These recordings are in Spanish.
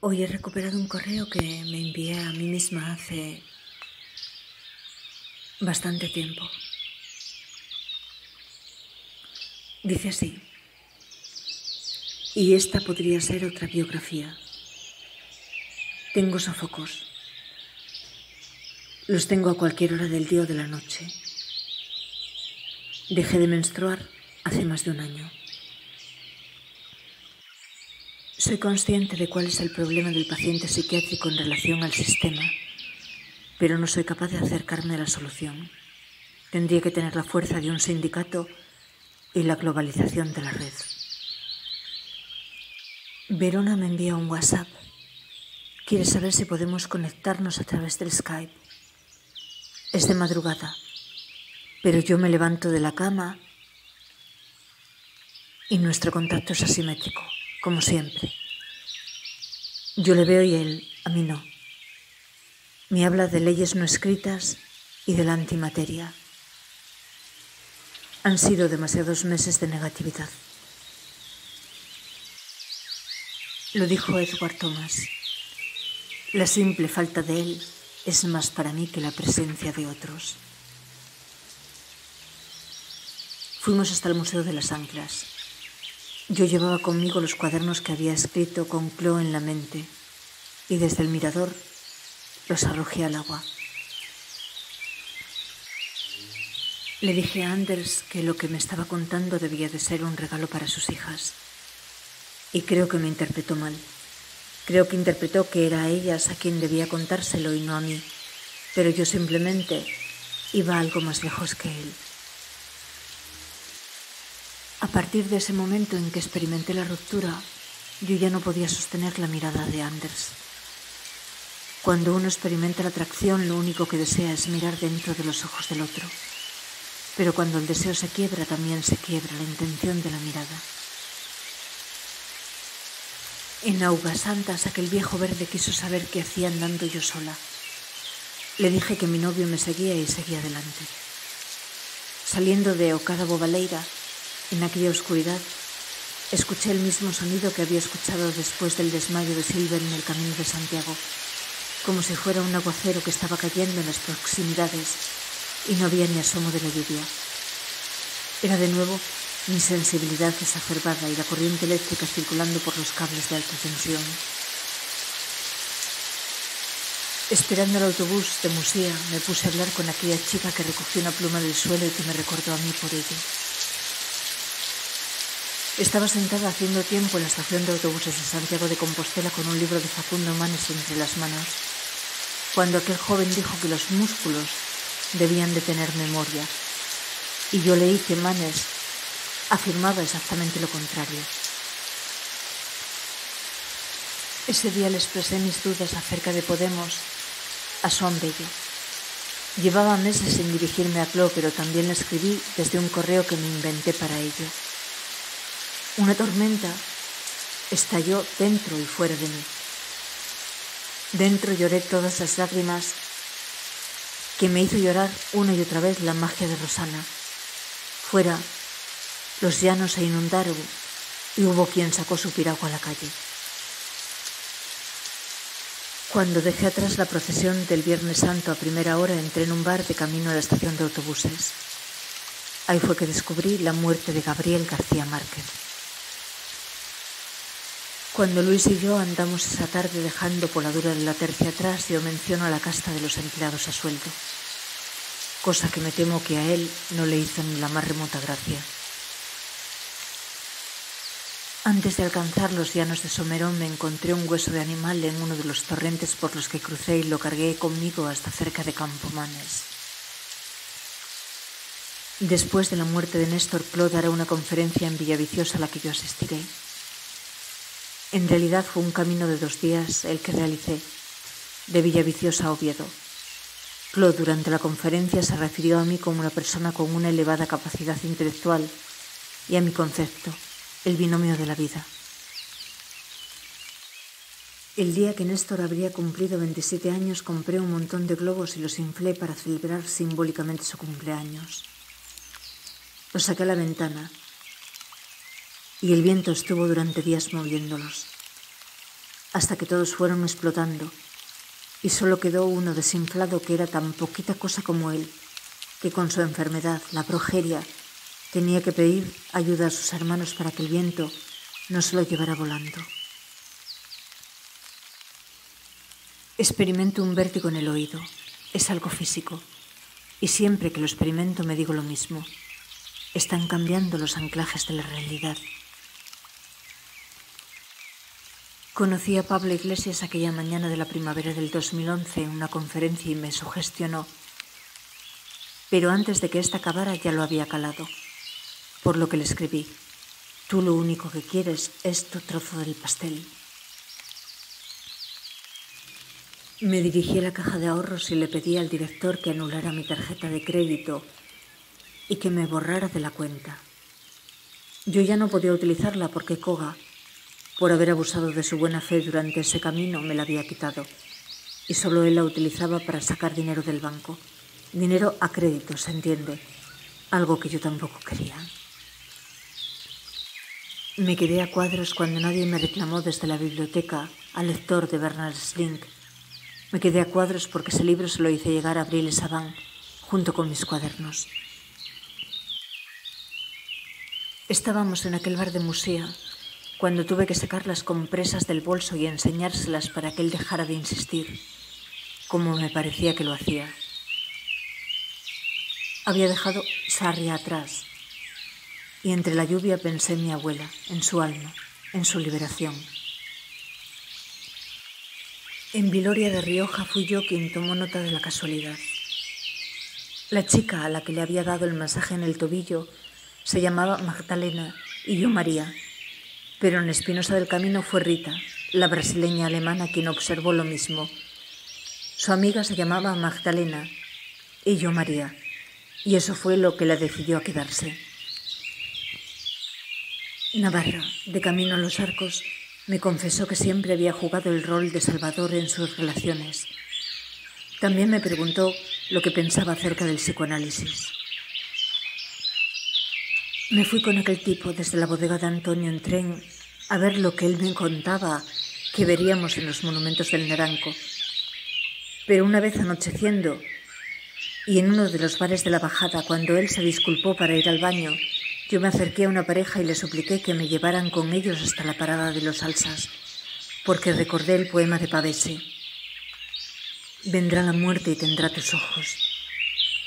Hoy he recuperado un correo que me envié a mí misma hace bastante tiempo. Dice así: y esta podría ser otra biografía. Tengo sofocos. Los tengo a cualquier hora del día o de la noche. Dejé de menstruar hace más de un año. Soy consciente de cuál es el problema del paciente psiquiátrico en relación al sistema, pero no soy capaz de acercarme a la solución. Tendría que tener la fuerza de un sindicato y la globalización de la red. Verona me envía un WhatsApp. Quiere saber si podemos conectarnos a través del Skype. Es de madrugada, pero yo me levanto de la cama y nuestro contacto es asimétrico, como siempre. Yo le veo y él, a mí no. Me habla de leyes no escritas y de la antimateria. Han sido demasiados meses de negatividad. Lo dijo Edward Thomas. La simple falta de él es más para mí que la presencia de otros. Fuimos hasta el Museo de las Anclas. Yo llevaba conmigo los cuadernos que había escrito con Clo en la mente y desde el mirador los arrojé al agua. Le dije a Anders que lo que me estaba contando debía de ser un regalo para sus hijas. Y creo que me interpretó mal. Creo que interpretó que era a ellas a quien debía contárselo y no a mí, pero yo simplemente iba algo más lejos que él. A partir de ese momento en que experimenté la ruptura, yo ya no podía sostener la mirada de Anders. Cuando uno experimenta la atracción, lo único que desea es mirar dentro de los ojos del otro. Pero cuando el deseo se quiebra, también se quiebra la intención de la mirada. En Augas Santas, aquel viejo verde quiso saber qué hacía andando yo sola. Le dije que mi novio me seguía y seguía adelante. Saliendo de Ocada Bobaleira, en aquella oscuridad, escuché el mismo sonido que había escuchado después del desmayo de Silver en el camino de Santiago, como si fuera un aguacero que estaba cayendo en las proximidades y no había ni asomo de la lluvia. Era de nuevo mi sensibilidad exacerbada y la corriente eléctrica circulando por los cables de alta tensión. Esperando el autobús de Musea, me puse a hablar con aquella chica que recogió una pluma del suelo y que me recordó a mí por ello. Estaba sentada haciendo tiempo en la estación de autobuses de Santiago de Compostela con un libro de Facundo Manes entre las manos, cuando aquel joven dijo que los músculos debían de tener memoria, y yo leí que Manes afirmaba exactamente lo contrario. Ese día le expresé mis dudas acerca de Podemos a Joan Bello. Llevaba meses sin dirigirme a Clo, pero también le escribí desde un correo que me inventé para ello. Una tormenta estalló dentro y fuera de mí. Dentro lloré todas las lágrimas que me hizo llorar una y otra vez la magia de Rosana. Fuera, los llanos se inundaron y hubo quien sacó su piragua a la calle. Cuando dejé atrás la procesión del Viernes Santo a primera hora, entré en un bar de camino a la estación de autobuses. Ahí fue que descubrí la muerte de Gabriel García Márquez. Cuando Luis y yo andamos esa tarde dejando Poladura de la Tercia atrás, yo menciono a la casta de los empleados a sueldo, cosa que me temo que a él no le hizo ni la más remota gracia. Antes de alcanzar los llanos de Somerón me encontré un hueso de animal en uno de los torrentes por los que crucé y lo cargué conmigo hasta cerca de Campomanes. Después de la muerte de Néstor, Clo dará una conferencia en Villaviciosa a la que yo asistiré. En realidad fue un camino de 2 días el que realicé, de Villaviciosa a Oviedo. Clo durante la conferencia se refirió a mí como una persona con una elevada capacidad intelectual y a mi concepto, el binomio de la vida. El día que Néstor habría cumplido 27 años compré un montón de globos y los inflé para celebrar simbólicamente su cumpleaños. Los saqué a la ventana y el viento estuvo durante días moviéndolos. hasta que todos fueron explotando, y solo quedó uno desinflado que era tan poquita cosa como él, que con su enfermedad, la progeria, tenía que pedir ayuda a sus hermanos para que el viento no se lo llevara volando. Experimento un vértigo en el oído. Es algo físico. Y siempre que lo experimento me digo lo mismo. Están cambiando los anclajes de la realidad. Conocí a Pablo Iglesias aquella mañana de la primavera del 2011 en una conferencia y me sugestionó. Pero antes de que ésta acabara ya lo había calado. Por lo que le escribí: tú lo único que quieres es tu trozo del pastel. Me dirigí a la caja de ahorros y le pedí al director que anulara mi tarjeta de crédito y que me borrara de la cuenta. Yo ya no podía utilizarla porque Koga, por haber abusado de su buena fe durante ese camino, me la había quitado y solo él la utilizaba para sacar dinero del banco. Dinero a crédito, se entiende, algo que yo tampoco quería. Me quedé a cuadros cuando nadie me reclamó desde la biblioteca al lector de Bernard Slink. Me quedé a cuadros porque ese libro se lo hice llegar a Abril Saban junto con mis cuadernos. Estábamos en aquel bar de Musea cuando tuve que sacar las compresas del bolso y enseñárselas para que él dejara de insistir, como me parecía que lo hacía. Había dejado Sarria atrás y entre la lluvia pensé en mi abuela, en su alma, en su liberación. En Viloria de Rioja fui yo quien tomó nota de la casualidad. La chica a la que le había dado el masaje en el tobillo se llamaba Magdalena y yo María, pero en Espinosa del Camino fue Rita, la brasileña alemana, quien observó lo mismo. Su amiga se llamaba Magdalena y yo María, y eso fue lo que la decidió a quedarse. Navarra, de camino a Los Arcos, me confesó que siempre había jugado el rol de salvador en sus relaciones. También me preguntó lo que pensaba acerca del psicoanálisis. Me fui con aquel tipo desde la bodega de Antonio en tren a ver lo que él me contaba que veríamos en los monumentos del Naranco. Pero una vez anocheciendo y en uno de los bares de la bajada, cuando él se disculpó para ir al baño, yo me acerqué a una pareja y le supliqué que me llevaran con ellos hasta la parada de los Alsas, porque recordé el poema de Pavese. Vendrá la muerte y tendrá tus ojos.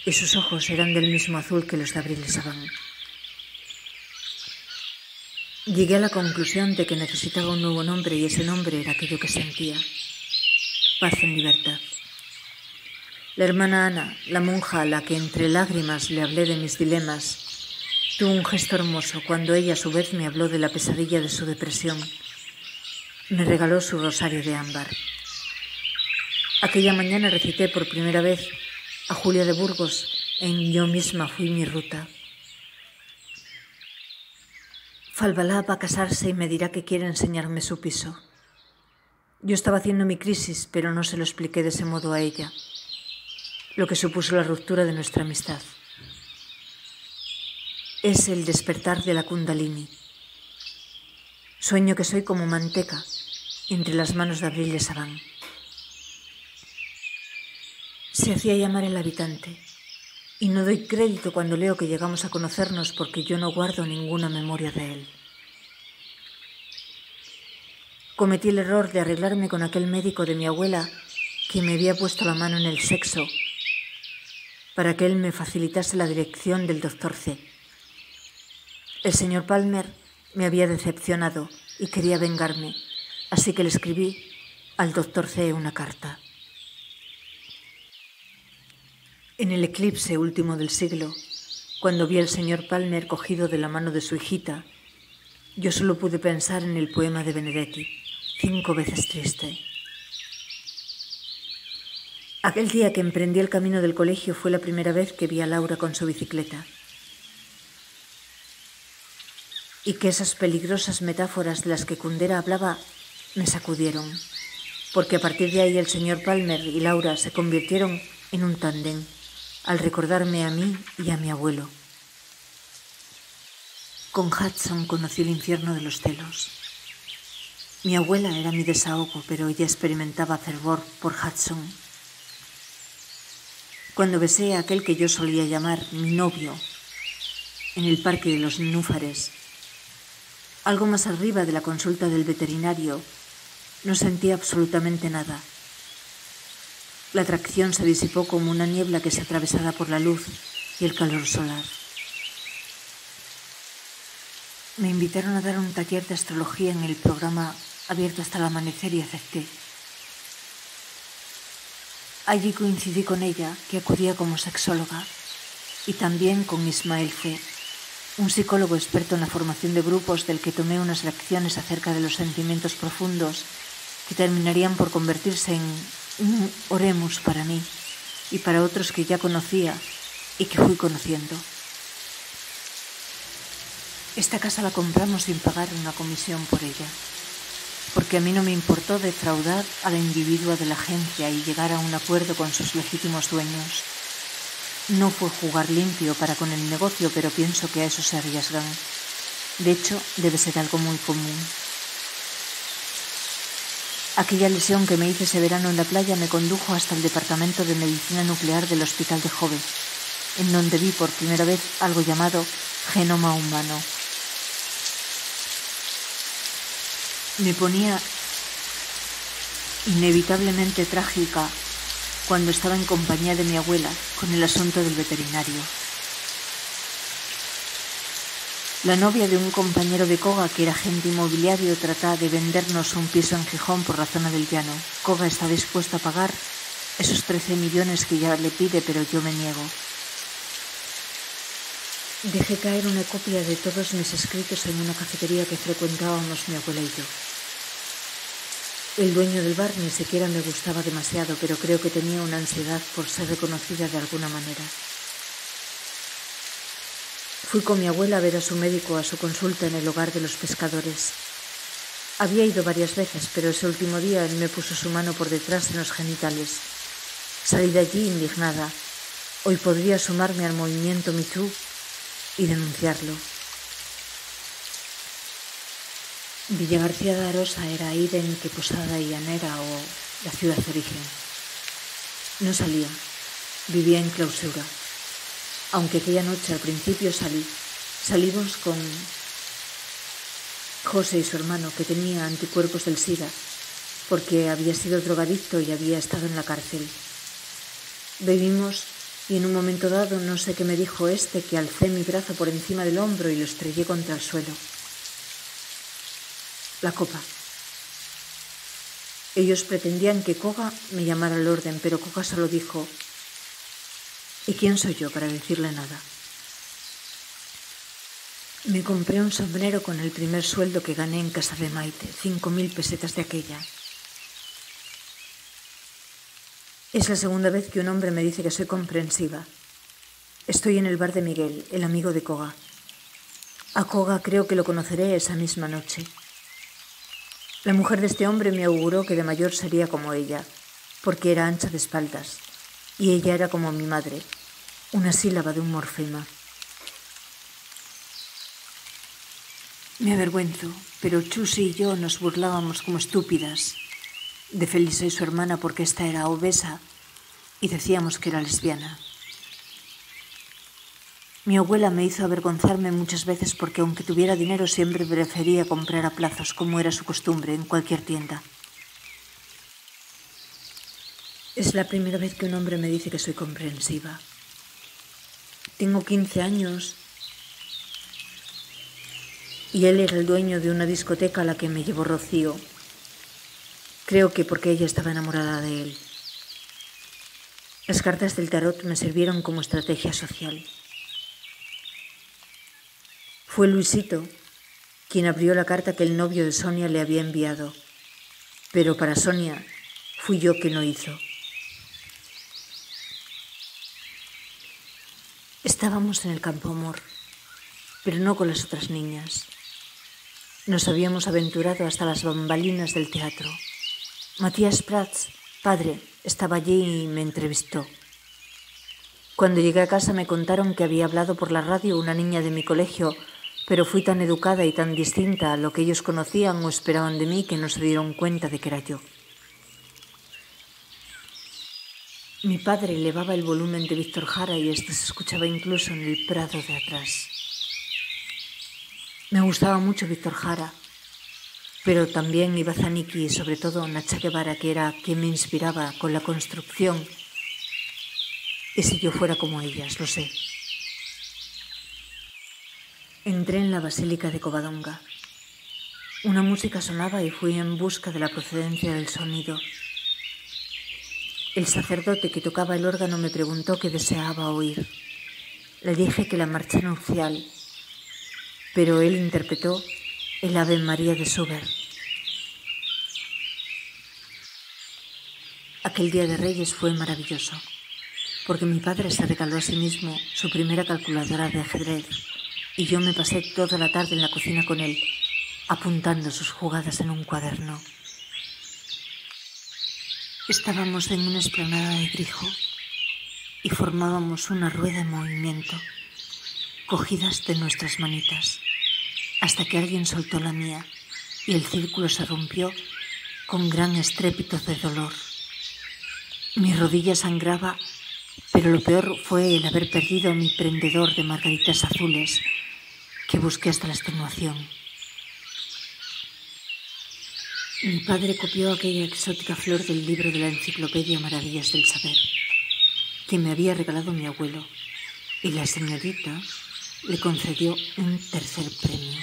Y sus ojos eran del mismo azul que los de Abril Saban. Llegué a la conclusión de que necesitaba un nuevo nombre y ese nombre era aquello que sentía: paz en libertad. La hermana Ana, la monja a la que entre lágrimas le hablé de mis dilemas, tuvo un gesto hermoso cuando ella a su vez me habló de la pesadilla de su depresión. Me regaló su rosario de ámbar. Aquella mañana recité por primera vez a Julia de Burgos en Yo misma fui mi ruta. Falbalá va a casarse y me dirá que quiere enseñarme su piso. Yo estaba haciendo mi crisis, pero no se lo expliqué de ese modo a ella, lo que supuso la ruptura de nuestra amistad. Es el despertar de la Kundalini. Sueño que soy como manteca entre las manos de Abril Saban. Se hacía llamar el habitante, y no doy crédito cuando leo que llegamos a conocernos porque yo no guardo ninguna memoria de él. Cometí el error de arreglarme con aquel médico de mi abuela que me había puesto la mano en el sexo para que él me facilitase la dirección del doctor C. El señor Palmer me había decepcionado y quería vengarme, así que le escribí al doctor C una carta. En el eclipse último del siglo, cuando vi al señor Palmer cogido de la mano de su hijita, yo solo pude pensar en el poema de Benedetti, 5 veces triste. Aquel día que emprendí el camino del colegio fue la primera vez que vi a Laura con su bicicleta. Y que esas peligrosas metáforas de las que Kundera hablaba me sacudieron, porque a partir de ahí el señor Palmer y Laura se convirtieron en un tándem, al recordarme a mí y a mi abuelo. Con Hudson conocí el infierno de los celos. Mi abuela era mi desahogo, pero ella experimentaba fervor por Hudson. Cuando besé a aquel que yo solía llamar mi novio en el Parque de los Nenúfares, algo más arriba de la consulta del veterinario, no sentí absolutamente nada. La atracción se disipó como una niebla que se atravesaba por la luz y el calor solar. Me invitaron a dar un taller de astrología en el programa abierto hasta el amanecer y acepté. Allí coincidí con ella, que acudía como sexóloga, y también con Ismael C., un psicólogo experto en la formación de grupos del que tomé unas lecciones acerca de los sentimientos profundos que terminarían por convertirse en un oremus para mí y para otros que ya conocía y que fui conociendo. Esta casa la compramos sin pagar una comisión por ella, porque a mí no me importó defraudar a la individua de la agencia y llegar a un acuerdo con sus legítimos dueños. No fue jugar limpio para con el negocio, pero pienso que a eso se arriesgan. De hecho, debe ser algo muy común. Aquella lesión que me hice ese verano en la playa me condujo hasta el departamento de medicina nuclear del Hospital de Jove, en donde vi por primera vez algo llamado genoma humano. Me ponía inevitablemente trágica cuando estaba en compañía de mi abuela con el asunto del veterinario. La novia de un compañero de Koga, que era agente inmobiliario, trata de vendernos un piso en Gijón por la zona del llano. Koga está dispuesto a pagar esos 13 millones que ya le pide, pero yo me niego. Dejé caer una copia de todos mis escritos en una cafetería que frecuentábamos mi abuela y yo. El dueño del bar ni siquiera me gustaba demasiado, pero creo que tenía una ansiedad por ser reconocida de alguna manera. Fui con mi abuela a ver a su médico a su consulta en el hogar de los pescadores. Había ido varias veces, pero ese último día él me puso su mano por detrás en los genitales. Salí de allí indignada. Hoy podría sumarme al movimiento Me Too y denunciarlo. Villa García de Arosa era idem que Posada y Llanera o la ciudad de origen. No salía, vivía en clausura. Aunque aquella noche al principio salimos con José y su hermano, que tenía anticuerpos del SIDA, porque había sido drogadicto y había estado en la cárcel. Bebimos y en un momento dado, no sé qué me dijo que alcé mi brazo por encima del hombro y lo estrellé contra el suelo. La copa. Ellos pretendían que Koga me llamara al orden, pero Koga solo dijo: ¿y quién soy yo para decirle nada? Me compré un sombrero con el primer sueldo que gané en casa de Maite, 5.000 pesetas de aquella. Es la segunda vez que un hombre me dice que soy comprensiva. Estoy en el bar de Miguel, el amigo de Koga. A Koga creo que lo conoceré esa misma noche. La mujer de este hombre me auguró que de mayor sería como ella, porque era ancha de espaldas, y ella era como mi madre, una sílaba de un morfema. Me avergüenzo, pero Chusi y yo nos burlábamos como estúpidas de Felisa y su hermana porque esta era obesa y decíamos que era lesbiana. Mi abuela me hizo avergonzarme muchas veces porque aunque tuviera dinero siempre prefería comprar a plazos, como era su costumbre en cualquier tienda. Es la primera vez que un hombre me dice que soy comprensiva. Tengo 15 años y él era el dueño de una discoteca a la que me llevó Rocío. Creo que porque ella estaba enamorada de él. Las cartas del tarot me sirvieron como estrategia social. Fue Luisito quien abrió la carta que el novio de Sonia le había enviado, pero para Sonia fui yo quien lo hizo. Estábamos en el Campo Amor, pero no con las otras niñas. Nos habíamos aventurado hasta las bambalinas del teatro. Matías Prats, padre, estaba allí y me entrevistó. Cuando llegué a casa me contaron que había hablado por la radio una niña de mi colegio pero fui tan educada y tan distinta a lo que ellos conocían o esperaban de mí que no se dieron cuenta de que era yo. Mi padre elevaba el volumen de Víctor Jara y este se escuchaba incluso en el prado de atrás. Me gustaba mucho Víctor Jara, pero también Iva Zanicki y sobre todo Nacha Guevara, que era quien me inspiraba con la construcción. Y si yo fuera como ellas, lo sé. Entré en la Basílica de Covadonga. Una música sonaba y fui en busca de la procedencia del sonido. El sacerdote que tocaba el órgano me preguntó qué deseaba oír. Le dije que la marcha nupcial, pero él interpretó el Ave María de Schubert. Aquel día de Reyes fue maravilloso, porque mi padre se regaló a sí mismo su primera calculadora de ajedrez y yo me pasé toda la tarde en la cocina con él, apuntando sus jugadas en un cuaderno. Estábamos en una explanada de Grijo y formábamos una rueda en movimiento, cogidas de nuestras manitas, hasta que alguien soltó la mía y el círculo se rompió con gran estrépito de dolor. Mi rodilla sangraba, pero lo peor fue el haber perdido mi prendedor de margaritas azules, que busqué hasta la extenuación. Mi padre copió aquella exótica flor del libro de la enciclopedia Maravillas del Saber, que me había regalado mi abuelo, y la señorita le concedió un tercer premio.